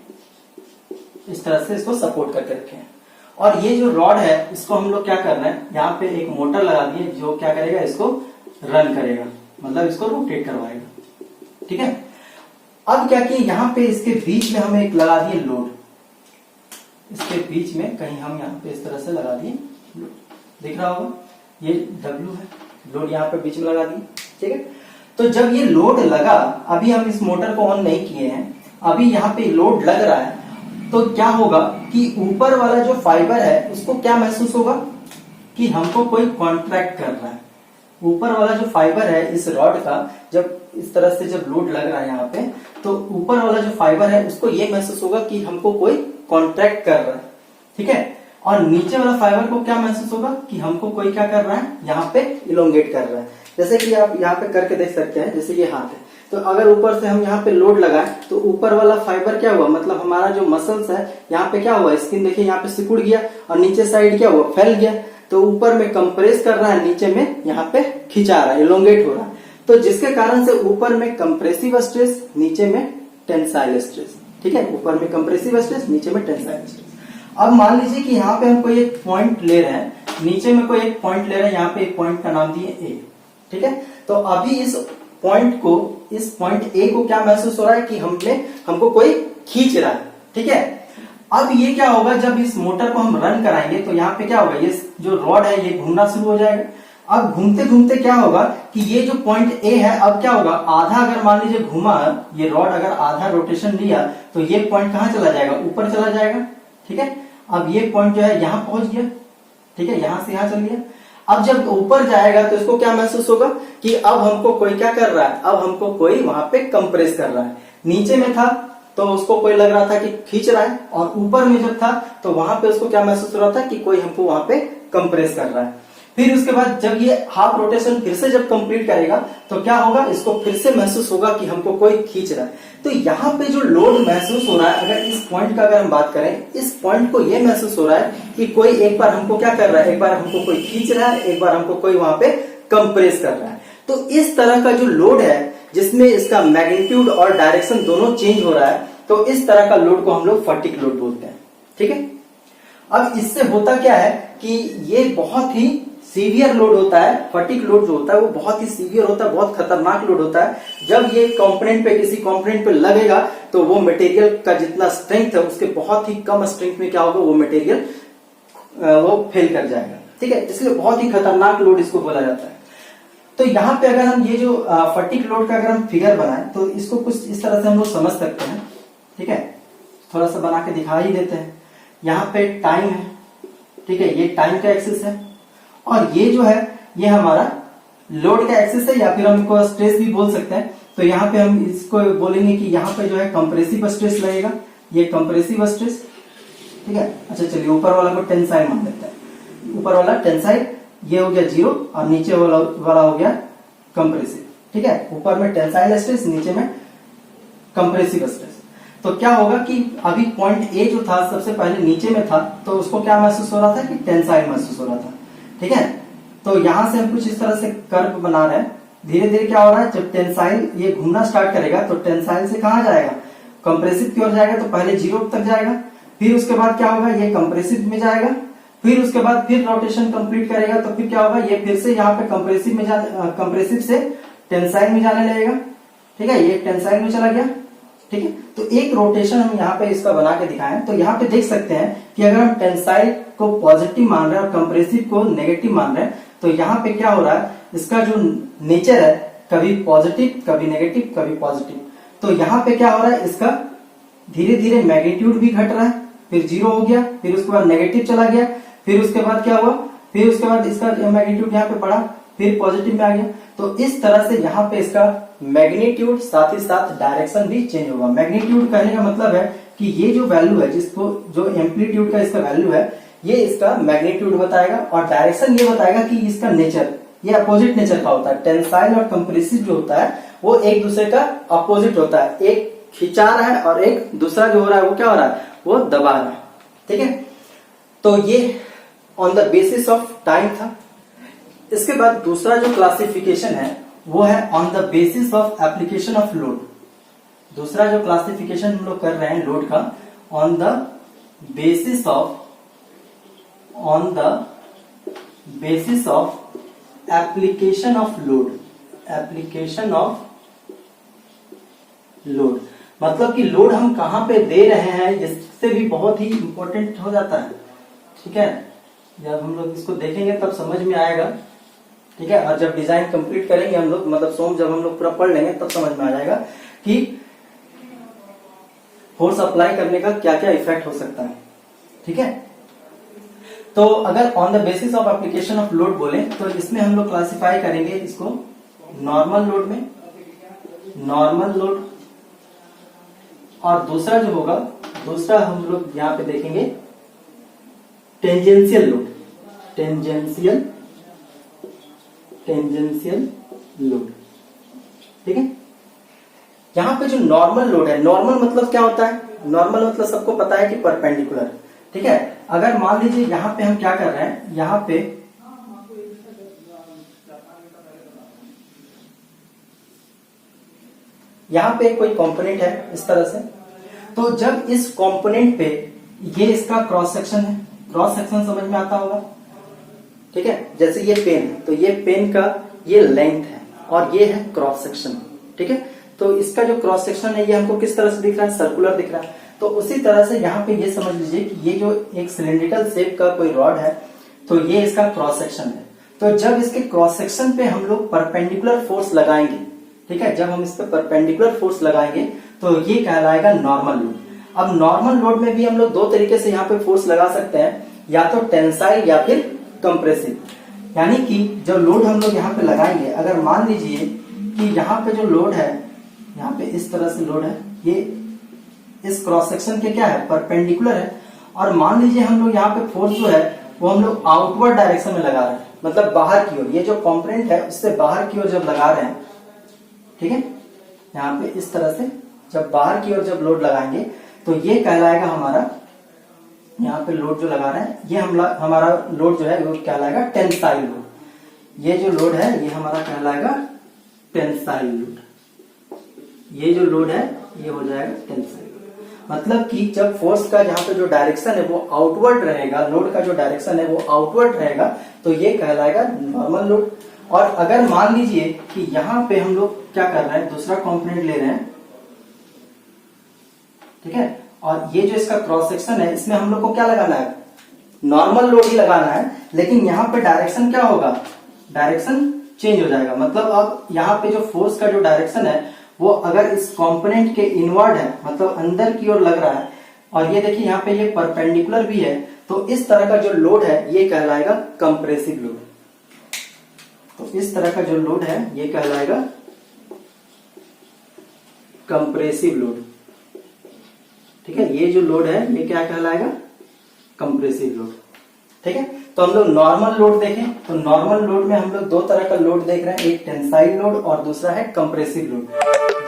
इस तरह से इसको सपोर्ट करके रखे हैं। और ये जो रॉड है इसको हम लोग क्या कर रहे हैं, यहाँ पे एक मोटर लगा दिए जो क्या करेगा, इसको रन करेगा, मतलब इसको रोटेट करवाएगा, ठीक है। अब क्या किए, यहाँ पे इसके बीच में हम एक लगा दिए लोड, इसके बीच में कहीं हम यहाँ पे इस तरह से लगा दिए, दिख रहा होगा ये W है, लोड यहाँ पे बीच में लगा दिए, ठीक है। तो जब ये लोड लगा, अभी हम इस मोटर को ऑन नहीं किए हैं, अभी यहाँ पे लोड लग रहा है, तो क्या होगा कि ऊपर वाला जो फाइबर है उसको क्या महसूस होगा कि हमको कोई कॉन्ट्रैक्ट कर रहा है, ऊपर वाला जो फाइबर है इस रॉड का, जब इस तरह से जब लोड लग रहा है यहाँ पे, तो ऊपर वाला जो फाइबर है उसको ये महसूस होगा कि हमको कोई कॉन्ट्रैक्ट कर रहा है, ठीक है। और नीचे वाला फाइबर को क्या महसूस होगा कि हमको कोई क्या कर रहा है, यहाँ पे इलोंगेट कर रहा है। जैसे कि आप यहाँ पे करके देख सकते हैं, जैसे ये हाथ है, तो अगर ऊपर से हम यहाँ पे लोड लगाए तो ऊपर वाला फाइबर क्या हुआ, मतलब हमारा जो मसल्स है यहाँ पे क्या हुआ, स्किन देखिए यहाँ पे सिकुड़ गया और नीचे साइड क्या हुआ, फैल गया। तो ऊपर में कंप्रेस कर रहा है, नीचे में यहाँ पे खिंचा रहा है, इलोंगेट हो रहा है। तो जिसके कारण से ऊपर में कंप्रेसिव स्ट्रेस, नीचे में टेंसाइल स्ट्रेस, ठीक है। ऊपर में कंप्रेसिव स्ट्रेस, नीचे में टेंसाइल स्ट्रेस। अब मान लीजिए कि यहाँ पे हम कोई एक पॉइंट ले रहे हैं, नीचे में कोई एक पॉइंट ले रहे हैं, यहाँ पे एक पॉइंट का नाम दिए ए, ठीक है। तो अभी इस पॉइंट ए को क्या महसूस हो रहा है कि हमको कोई खींच रहा है, ठीक है। अब ये क्या होगा, जब इस मोटर को हम रन कराएंगे तो यहाँ पे क्या होगा, ये जो रॉड है ये घूमना शुरू हो जाएगा। अब घूमते घूमते क्या होगा कि ये जो पॉइंट ए है, अब क्या होगा, आधा अगर मान लीजिए घूमा, ये रॉड अगर आधा रोटेशन लिया तो ये पॉइंट कहाँ चला जाएगा, ऊपर चला जाएगा, ठीक है। अब ये पॉइंट जो है यहाँ पहुंच गया, ठीक है, यहां से यहां चल गया। अब जब ऊपर जाएगा तो इसको क्या महसूस होगा कि अब हमको कोई क्या कर रहा है, अब हमको कोई वहां पे कंप्रेस कर रहा है। नीचे में था तो उसको कोई लग रहा था कि खींच रहा है, और ऊपर में जब था तो वहां पे उसको क्या महसूस हो रहा था कि कोई हमको वहां पे कंप्रेस कर रहा है। फिर उसके बाद जब ये हाफ रोटेशन फिर से जब कंप्लीट करेगा तो क्या होगा, इसको फिर से महसूस होगा कि हमको कोई खींच रहा है। तो यहाँ पे जो लोड महसूस हो रहा है, अगर इस पॉइंट का अगर हम बात करें, इस पॉइंट को ये महसूस हो रहा है कि कोई एक बार हमको क्या कर रहा है, एक बार हमको कोई खींच रहा है, एक बार हमको कोई वहां पे कंप्रेस कर रहा है। तो इस तरह का जो लोड है जिसमें इसका मैग्नीट्यूड और डायरेक्शन दोनों चेंज हो रहा है, तो इस तरह का लोड को हम लोग फटीग लोड बोलते हैं, ठीक है। अब इससे होता क्या है कि ये बहुत ही सीवियर लोड होता है, फटीग लोड जो होता है वो बहुत ही सीवियर होता है, बहुत खतरनाक लोड होता है। जब ये कंपोनेंट पे, किसी कंपोनेंट पे लगेगा तो वो मटेरियल का जितना स्ट्रेंथ है उसके बहुत ही कम स्ट्रेंथ में क्या होगा, वो मटेरियल वो फेल कर जाएगा, ठीक है। इसलिए बहुत ही खतरनाक लोड इसको बोला जाता है। तो यहाँ पे अगर हम ये जो फटीग लोड का अगर हम फिगर बनाएं तो इसको कुछ इस तरह से हम लोग समझ सकते हैं, ठीक है। थोड़ा सा बना के दिखा ही देते हैं। यहाँ पे टाइम है, ठीक है, ये टाइम का एक्सिस है, और ये जो है ये हमारा लोड का एक्सिस है, या फिर हम इसको स्ट्रेस भी बोल सकते हैं। तो यहाँ पे हम इसको बोलेंगे कि यहाँ पे जो है कंप्रेसिव स्ट्रेस लगेगा, ये कंप्रेसिव स्ट्रेस, ठीक है। अच्छा चलिए ऊपर वाला को टेंसाइल मान लेते हैं। ऊपर वाला टेंसाइल, ये हो गया 0, और नीचे वाला हो गया कंप्रेसिव, ठीक है। ऊपर में टेंसाइल स्ट्रेस, नीचे में कंप्रेसिव स्ट्रेस। तो क्या होगा कि अभी पॉइंट ए जो था सबसे पहले नीचे में था, तो उसको क्या महसूस हो रहा था कि टेंसाइल महसूस हो रहा था, ठीक है। तो यहां से हम कुछ इस तरह से कर्व बना रहे हैं। धीरे धीरे क्या हो रहा है, जब टेंसाइल ये घूमना स्टार्ट करेगा तो टेंसाइल से कहां जाएगा, कंप्रेसिव की ओर जाएगा। तो पहले 0 तक जाएगा, फिर उसके बाद क्या होगा, ये कंप्रेसिव में जाएगा, फिर उसके बाद फिर रोटेशन कंप्लीट करेगा तो फिर क्या होगा, ये फिर से यहाँ पे कंप्रेसिव से टेंसाइल में जाने लगेगा, ठीक है। ये टेंसाइल में चला गया, ठीक है। तो एक रोटेशन हम यहाँ पे इसका बना के दिखाएं तो यहाँ पे देख सकते हैं कि अगर हम टेंसाइल को पॉजिटिव मान रहे हैं और कंप्रेसिव को नेगेटिव मान रहे हैं, तो यहाँ पे क्या हो रहा है, इसका जो नेचर है कभी पॉजिटिव, कभी नेगेटिव, कभी पॉजिटिव। तो यहाँ पे क्या हो रहा है, इसका धीरे धीरे मैग्नीट्यूड भी घट रहा है, फिर 0 हो गया, फिर उसके बाद नेगेटिव चला गया, फिर उसके बाद क्या हुआ, फिर उसके बाद इसका मैग्नीट्यूड यहाँ पे बढ़ा, फिर पॉजिटिव में आ गया। तो इस तरह से यहाँ पे इसका मैग्नीट्यूड साथ ही साथ डायरेक्शन भी चेंज होगा। मैग्नीट्यूड कहने का मतलब है कि ये जो वैल्यू है, जिसको जो एम्पलीट्यूड का इसका वैल्यू है, ये इसका मैग्नीट्यूड बताएगा, और डायरेक्शन ये बताएगा कि इसका नेचर, ये अपोजिट नेचर का होता है। टेंसाइल और कंप्रेसिव जो होता है वो एक दूसरे का अपोजिट होता है, एक खिंचा रहा है और एक दूसरा जो हो रहा है वो क्या हो रहा है, वो दबा रहा है, ठीक है। तो ये on the basis of time था। इसके बाद दूसरा जो क्लासिफिकेशन है वो है on the basis of application of load. दूसरा जो क्लासिफिकेशन हम लोग कर रहे हैं लोड का, on the basis of application of load. Application of load मतलब कि लोड हम कहां पे दे रहे हैं, इससे भी बहुत ही इंपॉर्टेंट हो जाता है, ठीक है। जब हम लोग इसको देखेंगे तब समझ में आएगा, ठीक है। और जब डिजाइन कंप्लीट करेंगे हम लोग, मतलब जब हम लोग पूरा पढ़ लेंगे तब समझ में आ जाएगा कि फोर्स अप्लाई करने का क्या क्या इफेक्ट हो सकता है, ठीक है। तो अगर on the basis of application of load बोले तो इसमें हम लोग क्लासिफाई करेंगे इसको नॉर्मल लोड में, नॉर्मल लोड, और दूसरा जो होगा, दूसरा हम लोग यहां पे देखेंगे टेंजेंशियल लोड, टेंजेंशियल लोड। ठीक है, यहां पे जो नॉर्मल लोड है, नॉर्मल मतलब क्या होता है, नॉर्मल मतलब सबको पता है कि परपेंडिकुलर। ठीक है, अगर मान लीजिए यहां पे हम क्या कर रहे हैं, यहां पे कोई कंपोनेंट है इस तरह से, तो जब इस कंपोनेंट पे ये इसका क्रॉस सेक्शन है, क्रॉस सेक्शन समझ में आता होगा। ठीक है, जैसे ये पेन है तो ये पेन का ये लेंथ है और ये है क्रॉस सेक्शन। ठीक है, तो इसका जो क्रॉस सेक्शन है ये हमको किस तरह से दिख रहा है, सर्कुलर दिख रहा है। तो उसी तरह से यहाँ पे ये समझ लीजिए कि ये जो एक सिलेंड्रिकल शेप का कोई रॉड है तो ये इसका क्रॉस सेक्शन है। तो जब इसके क्रॉस सेक्शन पे हम लोग परपेंडिकुलर फोर्स लगाएंगे, ठीक है, जब हम इस पे परपेंडिकुलर फोर्स लगाएंगे तो ये कहलाएगा नॉर्मल लोड। अब नॉर्मल लोड में भी हम लोग दो तरीके से यहाँ पे फोर्स लगा सकते हैं, या तो टेंसाइल या फिर कंप्रेसिव। यानी कि जो लोड हम लोग यहाँ पे लगाएंगे, अगर मान लीजिए कि यहाँ पे जो लोड है, यहाँ पे इस तरह से लोड है, ये इस क्रॉस सेक्शन के क्या है, परपेंडिकुलर है, और मान लीजिए हम लोग यहाँ पे फोर्स जो है वो हम लोग आउटवर्ड डायरेक्शन में लगा रहे हैं, मतलब बाहर की ओर, ये जो कंपोनेंट है उससे बाहर की ओर जब लगा रहे हैं। ठीक है, यहाँ पे इस तरह से जब बाहर की ओर जब लोड लगाएंगे तो ये कहलाएगा हमारा, यहाँ पे लोड जो लगा रहे हैं ये हमारा लोड जो है वो कहलाएगा टेंसाइल लोड। ये जो लोड है ये हमारा कहलाएगा टेंसाइल लोड। ये जो लोड है ये हो जाएगा टेंसाइल। मतलब कि जब फोर्स का यहाँ पे जो डायरेक्शन है वो आउटवर्ड रहेगा, लोड का जो डायरेक्शन है वो आउटवर्ड रहेगा, तो ये कहलाएगा नॉर्मल लोड। और अगर मान लीजिए कि यहाँ पे हम लोग क्या कर रहे हैं, दूसरा कंपोनेंट ले रहे हैं, ठीक है, और ये जो इसका क्रॉस सेक्शन है इसमें हम लोग को क्या लगाना है, नॉर्मल लोड ही लगाना है, लेकिन यहाँ पे डायरेक्शन क्या होगा, डायरेक्शन चेंज हो जाएगा। मतलब अब यहाँ पे जो फोर्स का जो डायरेक्शन है वो अगर इस कंपोनेंट के इनवर्ड है, मतलब अंदर की ओर लग रहा है, और ये देखिए यहाँ पे ये परपेंडिकुलर भी है, तो इस तरह का जो लोड है ये कहलाएगा कंप्रेसिव लोड। तो इस तरह का जो लोड है ये कहलाएगा कंप्रेसिव लोड। ठीक है, ये जो लोड है ये क्या कहलाएगा, कंप्रेसिव लोड। ठीक है, तो हम लोग नॉर्मल लोड देखें तो नॉर्मल लोड में हम लोग दो तरह का लोड देख रहे हैं, एक टेंसाइल लोड और दूसरा है कंप्रेसिव लोड।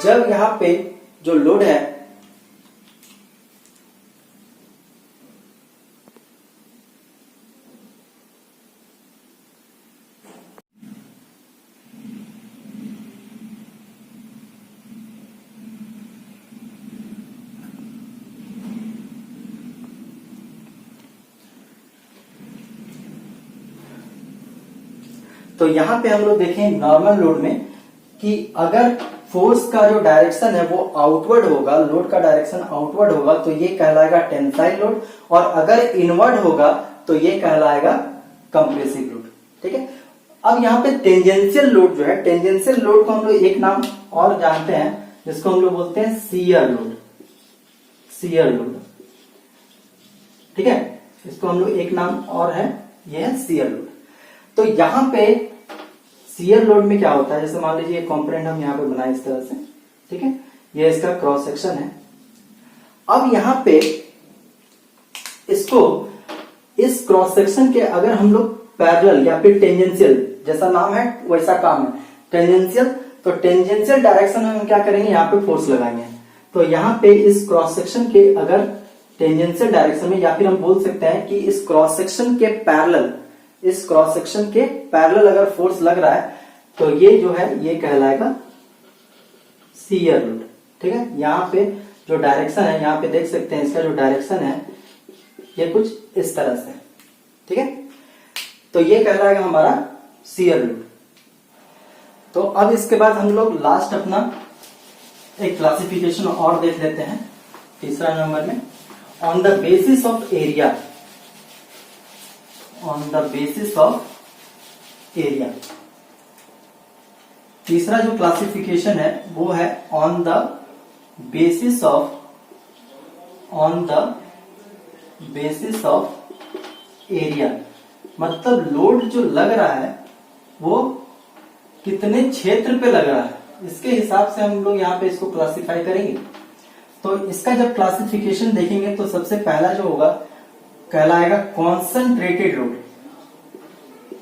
जब यहाँ पे जो लोड है तो यहाँ पे हम लोग देखें नॉर्मल लोड में कि अगर फोर्स का जो डायरेक्शन है वो आउटवर्ड होगा, लोड का डायरेक्शन आउटवर्ड होगा तो ये कहलाएगा टेंसाइल लोड, और अगर इनवर्ड होगा तो ये कहलाएगा कंप्रेसिव लोड। ठीक है, अब यहाँ पे टेंजेंशियल लोड जो है, टेंजेंशियल लोड को हम लोग एक नाम और जानते हैं जिसको हम लोग बोलते हैं शियर लोड, शियर लोड। ठीक है, इसको हम लोग एक नाम और है, यह है शियर लोड। तो यहाँ पे शियर लोड में क्या होता है, जैसे मान लीजिए कंपोनेंट हम यहाँ पे बनाए इस तरह से, ठीक है, ये इसका क्रॉस सेक्शन है। अब यहाँ पे इसको, इस क्रॉस सेक्शन के अगर हम लोग पैरेलल या फिर टेंजेंशियल, जैसा नाम है वैसा काम है, टेंजेंशियल, तो टेंजेंशियल डायरेक्शन में हम क्या करेंगे, यहाँ पे फोर्स लगाएंगे। तो यहाँ पे इस क्रॉस सेक्शन के अगर टेंजेंशियल डायरेक्शन में, या फिर हम बोल सकते हैं कि इस क्रॉस सेक्शन के पैरेलल, इस क्रॉस सेक्शन के पैरेलल अगर फोर्स लग रहा है तो ये जो है ये कहलाएगा शियर लोड। ठीक है, यहाँ पे जो डायरेक्शन है, यहाँ पे देख सकते हैं इसका जो डायरेक्शन है ये कुछ इस तरह से, ठीक है, तो ये कहलाएगा हमारा शियर लोड। तो अब इसके बाद हम लोग लास्ट अपना एक क्लासिफिकेशन और देख लेते हैं, तीसरा नंबर में, on the basis of area, on the basis of area. तीसरा जो क्लासिफिकेशन है वो है on the basis of, on the basis of area, मतलब लोड जो लग रहा है वो कितने क्षेत्र पे लग रहा है, इसके हिसाब से हम लोग यहाँ पे इसको क्लासिफाई करेंगे। तो इसका जब क्लासिफिकेशन देखेंगे तो सबसे पहला जो होगा कहलाएगा कॉन्संट्रेटेड लोड।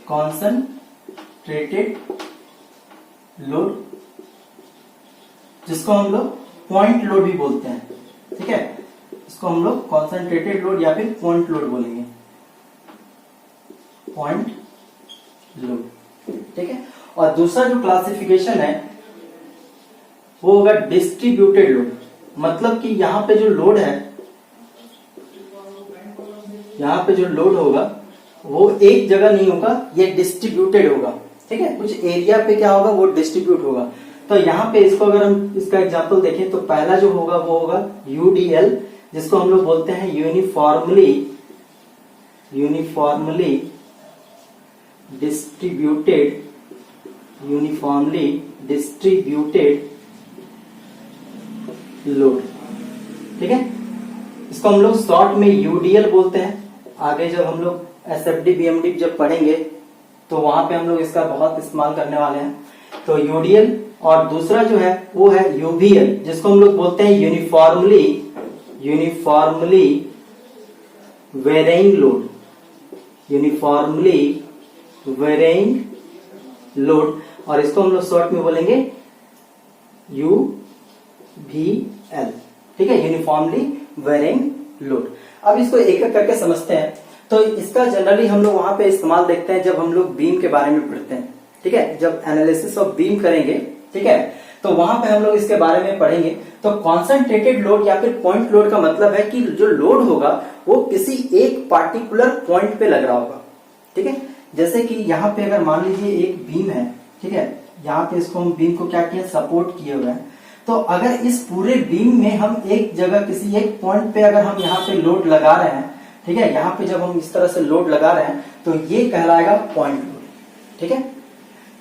कॉन्संट्रेटेड लोड जिसको हम लोग पॉइंट लोड भी बोलते हैं, ठीक है, इसको हम लोग कॉन्संट्रेटेड लोड या फिर पॉइंट लोड बोलेंगे, पॉइंट लोड, ठीक है। और दूसरा जो क्लासिफिकेशन है वो होगा डिस्ट्रीब्यूटेड लोड, मतलब कि यहाँ पे जो लोड है, यहाँ पे जो लोड होगा वो एक जगह नहीं होगा, ये डिस्ट्रीब्यूटेड होगा, ठीक है, कुछ एरिया पे क्या होगा वो डिस्ट्रीब्यूट होगा। तो यहाँ पे इसको अगर हम इसका एग्जांपल देखें तो पहला जो होगा वो होगा यूडीएल, जिसको हम लोग बोलते हैं यूनिफॉर्मली डिस्ट्रीब्यूटेड लोड, ठीक है, इसको हम लोग शॉर्ट में यूडीएल बोलते हैं। आगे जब हम लोग एसएफडी बीएमडी जब पढ़ेंगे तो वहां पे हम लोग इसका बहुत इस्तेमाल करने वाले हैं। तो यूडीएल, और दूसरा जो है वो है यूवीएल, जिसको हम लोग बोलते हैं uniformly varying load, uniformly varying load, और इसको हम लोग शॉर्ट में बोलेंगे यूवीएल, ठीक है, यूनिफॉर्मली वेरिंग लोड। अब इसको एक एक करके समझते हैं। तो इसका जनरली हम लोग वहां पे इस्तेमाल देखते हैं जब हम लोग बीम के बारे में पढ़ते हैं, ठीक है, जब एनालिसिस ऑफ बीम करेंगे, ठीक है, तो वहां पे हम लोग इसके बारे में पढ़ेंगे। तो कॉन्सेंट्रेटेड लोड या फिर पॉइंट लोड का मतलब है कि जो लोड होगा वो किसी एक पार्टिकुलर पॉइंट पे लग रहा होगा, ठीक है। जैसे कि यहाँ पे अगर मान लीजिए एक बीम है, ठीक है, यहाँ पे इसको हम बीम को क्या किया, सपोर्ट किए हुए हैं। तो अगर इस पूरे बीम में हम एक जगह किसी एक पॉइंट पे अगर हम यहाँ पे लोड लगा रहे हैं, ठीक है, यहाँ पे जब हम इस तरह से लोड लगा रहे हैं तो ये कहलाएगा पॉइंट लोड, ठीक है,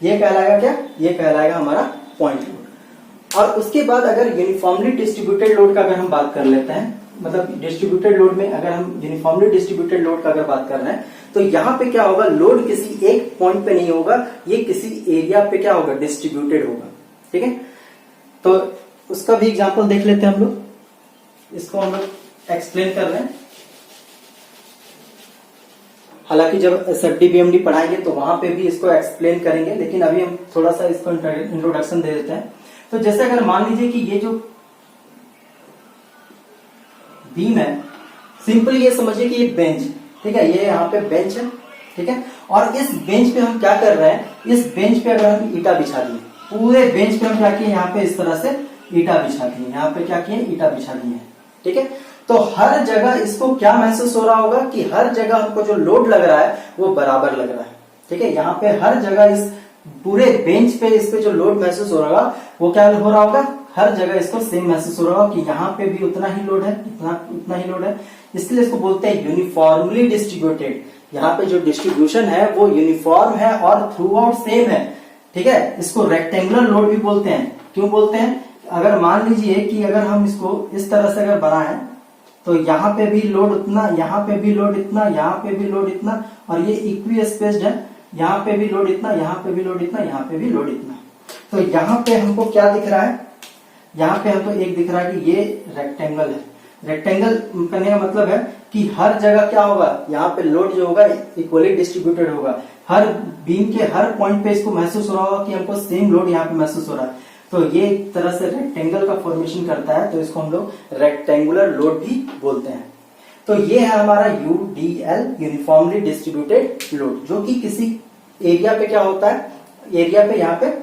ये कहलाएगा क्या, ये कहलाएगा हमारा पॉइंट लोड। और उसके बाद अगर यूनिफॉर्मली डिस्ट्रीब्यूटेड लोड का अगर हम बात कर लेते हैं, मतलब डिस्ट्रीब्यूटेड लोड में अगर हम यूनिफॉर्मली डिस्ट्रीब्यूटेड लोड का अगर बात कर रहे हैं तो यहाँ पे क्या होगा, लोड किसी एक पॉइंट पे नहीं होगा, ये किसी एरिया पे क्या होगा, डिस्ट्रीब्यूटेड होगा, ठीक है। तो उसका भी एग्जांपल देख लेते हैं हम लोग, इसको हम लोग एक्सप्लेन कर रहे हैं। हालांकि जब एसएफडी बीएमडी पढ़ाएंगे तो वहां पे भी इसको एक्सप्लेन करेंगे, लेकिन अभी हम थोड़ा सा इसको इंट्रोडक्शन दे देते हैं। तो जैसे अगर मान लीजिए कि ये जो बीम है, सिंपल ये समझिए कि ये बेंच, ठीक है, ये यहाँ पे बेंच है, ठीक है, और इस बेंच पे हम क्या कर रहे हैं, इस बेंच पे अगर हम ईटा बिछा दिए, पूरे बेंच पे हम क्या किए, यहाँ पे इस तरह से ईटा बिछा दिए, यहाँ पे क्या किए, ईटा बिछा दिए, ठीक है। तो हर जगह इसको क्या महसूस हो रहा होगा कि हर जगह हमको जो लोड लग रहा है वो बराबर लग रहा है, ठीक है। यहाँ पे हर जगह इस पूरे बेंच पे इस पे जो लोड महसूस हो रहा होगा वो क्या हो रहा होगा, हर जगह इसको सेम महसूस हो रहा होगा कि यहाँ पे भी उतना ही लोड है, उतना ही लोड है। इसलिए इसको बोलते हैं यूनिफॉर्मली डिस्ट्रीब्यूटेड। यहाँ पे जो डिस्ट्रीब्यूशन है वो यूनिफॉर्म है और थ्रू आउट सेम है, ठीक है। इसको रेक्टेंगुलर लोड भी बोलते हैं। क्यों बोलते हैं, अगर मान लीजिए कि अगर हम इसको इस तरह से अगर बनाएं तो यहाँ पे भी लोड उतना, यहाँ पे भी लोड इतना, यहाँ पे भी लोड इतना, और ये इक्वी स्पेस्ड है, यहाँ पे भी लोड इतना, यहाँ पे भी लोड इतना, यहाँ पे भी लोड इतना। तो यहाँ पे हमको क्या दिख रहा है, यहाँ पे हमको एक दिख रहा है कि ये रेक्टेंगल है। रेक्टेंगल करने का मतलब है कि हर जगह क्या होगा, यहाँ पे लोड जो होगा इक्वली डिस्ट्रीब्यूटेड होगा, हर बीम के हर पॉइंट पे इसको महसूस हो रहा होगा कि हमको सेम लोड यहाँ पे महसूस हो रहा है। तो ये एक तरह से रेक्टेंगल का फॉर्मेशन करता है, तो इसको हम लोग रेक्टेंगुलर लोड भी बोलते हैं। तो ये है हमारा यूडीएल, यूनिफॉर्मली डिस्ट्रीब्यूटेड लोड, जो कि किसी एरिया पे क्या होता है, एरिया पे यहाँ पे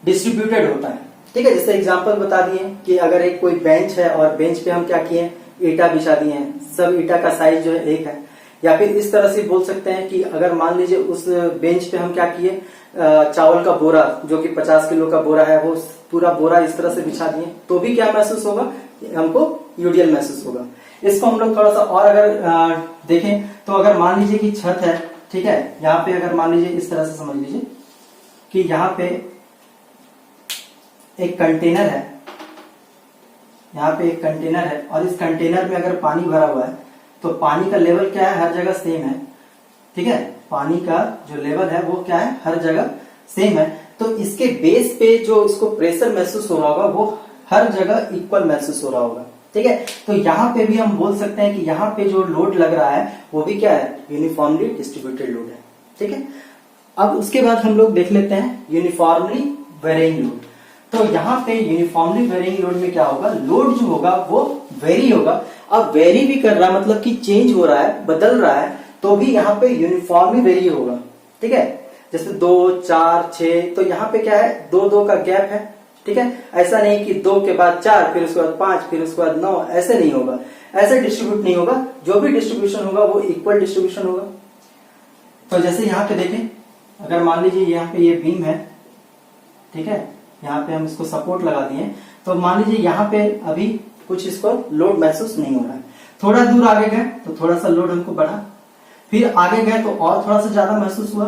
डिस्ट्रीब्यूटेड होता है, ठीक है। जैसे एग्जांपल बता दिए कि अगर एक कोई बेंच है और बेंच पे हम क्या किए, ईटा बिछा दिए हैं, सब ईटा का साइज जो है एक है। या फिर इस तरह से बोल सकते हैं कि अगर मान लीजिए उस बेंच पे हम क्या किए, चावल का बोरा जो कि 50 किलो का बोरा है, वो पूरा बोरा इस तरह से बिछा दिए, तो भी क्या महसूस होगा, हमको यूडीएल महसूस होगा। इसको हम लोग थोड़ा सा और अगर देखें तो अगर मान लीजिए कि छत है, ठीक है, यहाँ पे अगर मान लीजिए इस तरह से समझ लीजिए कि यहाँ पे एक कंटेनर है, यहाँ पे एक कंटेनर है और इस कंटेनर में अगर पानी भरा हुआ है, तो पानी का लेवल क्या है, हर जगह सेम है। ठीक है, पानी का जो लेवल है वो क्या है, हर जगह सेम है। तो इसके बेस पे जो इसको प्रेशर महसूस हो रहा होगा वो हर जगह इक्वल महसूस हो रहा होगा। ठीक है, तो यहाँ पे भी हम बोल सकते हैं कि यहाँ पे जो लोड लग रहा है वो भी क्या है, यूनिफॉर्मली डिस्ट्रीब्यूटेड लोड है। ठीक है, अब उसके बाद हम लोग देख लेते हैं यूनिफॉर्मली वेरिंग लोड। तो यहाँ पे यूनिफॉर्मली वेरिंग लोड में क्या होगा, लोड जो होगा वो वेरी होगा। अब वेरी भी कर रहा है मतलब कि चेंज हो रहा है, बदल रहा है, तो भी यहाँ पे यूनिफॉर्मली वेरी होगा। ठीक है, जैसे 2, 4, 6, तो यहाँ पे क्या है, 2-2 का गैप है। ठीक है, ऐसा नहीं कि 2 के बाद 4 फिर उसके बाद 5 फिर उसके बाद 9, ऐसे नहीं होगा, ऐसे डिस्ट्रीब्यूट नहीं होगा। जो भी डिस्ट्रीब्यूशन होगा वो इक्वल डिस्ट्रीब्यूशन होगा। तो जैसे यहाँ पे देखें, अगर मान लीजिए यहाँ पे ये बीम है, ठीक है, यहाँ पे हम इसको सपोर्ट लगा दिए, तो मान लीजिए यहाँ पे अभी कुछ इसको लोड महसूस नहीं हो रहा है। थोड़ा दूर आगे गए तो थोड़ा सा लोड हमको बढ़ा, फिर आगे गए तो और थोड़ा सा ज्यादा महसूस हुआ,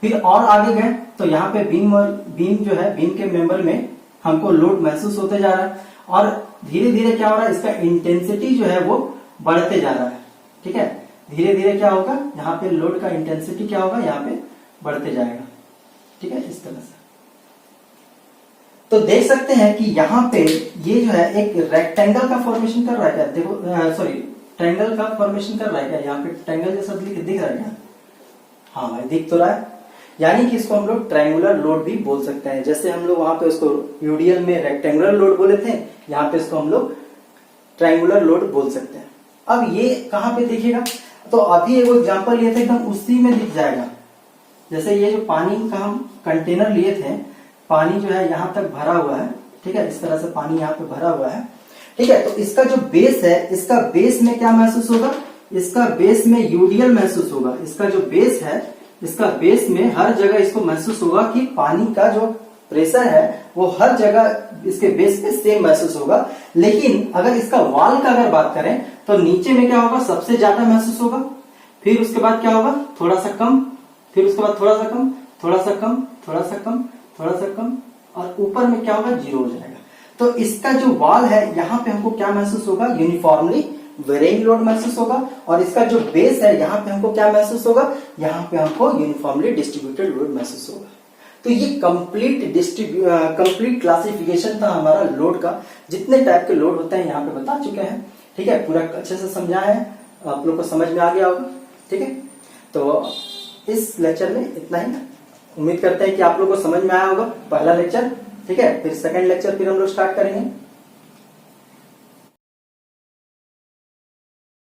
फिर और आगे गए तो यहाँ पे बीम जो है, बीम के मेंबर में हमको लोड महसूस होते जा रहा है, और धीरे धीरे क्या हो रहा है, इसका इंटेंसिटी जो है वो बढ़ते जा रहा है। ठीक है, धीरे धीरे क्या होगा, यहाँ पे लोड का इंटेंसिटी क्या होगा, यहाँ पे बढ़ते जाएगा। ठीक है, इस तरह से तो देख सकते हैं कि यहाँ पे ये जो है एक रेक्टेंगल का फॉर्मेशन कर रहा है क्या, देखो सॉरी ट्रायंगल का फॉर्मेशन कर रहा है क्या, यहाँ पे ट्रायंगल जैसा दिख रहा है क्या, हाँ भाई दिख तो रहा है। यानी कि इसको हम लोग ट्रायंगुलर लोड भी बोल सकते हैं। जैसे हम लोग वहां पे उसको यूडीएल में रेक्टेंगुलर लोड बोले थे, यहाँ पे इसको हम लोग ट्रायंगुलर लोड बोल सकते हैं। अब ये कहाँ पे दिखेगा, तो अभी एक एग्जांपल लिए थे एकदम उसी में दिख जाएगा। जैसे ये जो पानी का हम कंटेनर लिए थे, पानी जो है यहाँ तक भरा हुआ है। ठीक है, इस तरह से पानी यहाँ पे भरा हुआ है। ठीक है, तो इसका जो बेस है, इसका बेस में क्या महसूस होगा, इसका बेस में यूडीएल महसूस होगा। इसका जो बेस है, इसका बेस में हर जगह इसको महसूस होगा कि पानी का जो प्रेशर है वो हर जगह इसके बेस पे सेम महसूस होगा। लेकिन अगर इसका वाल का अगर बात करें तो नीचे में क्या होगा, सबसे ज्यादा महसूस होगा, फिर उसके बाद क्या होगा, थोड़ा सा कम, फिर उसके बाद थोड़ा सा कम, थोड़ा सा कम, थोड़ा सा कम, थोड़ा सा कम, और ऊपर में क्या होगा, 0 हो जाएगा। तो इसका जो वाल है यहाँ पे हमको क्या महसूस होगा, यूनिफॉर्मली वेरिंग लोड महसूस होगा। और इसका जो बेस है यहाँ पे हमको क्या महसूस होगा, यहाँ पे हमको यूनिफॉर्मली डिस्ट्रीब्यूटेड लोड महसूस होगा। तो ये कंप्लीट क्लासिफिकेशन था हमारा लोड का। जितने टाइप के लोड होते हैं यहाँ पे बता चुके हैं। ठीक है, पूरा अच्छे से समझा है, आप लोग को समझ में आ गया होगा। ठीक है, तो इस लेक्चर में इतना ही। उम्मीद करते हैं कि आप लोग को समझ में आया होगा पहला लेक्चर। ठीक है, फिर सेकंड लेक्चर फिर हम लोग स्टार्ट करेंगे।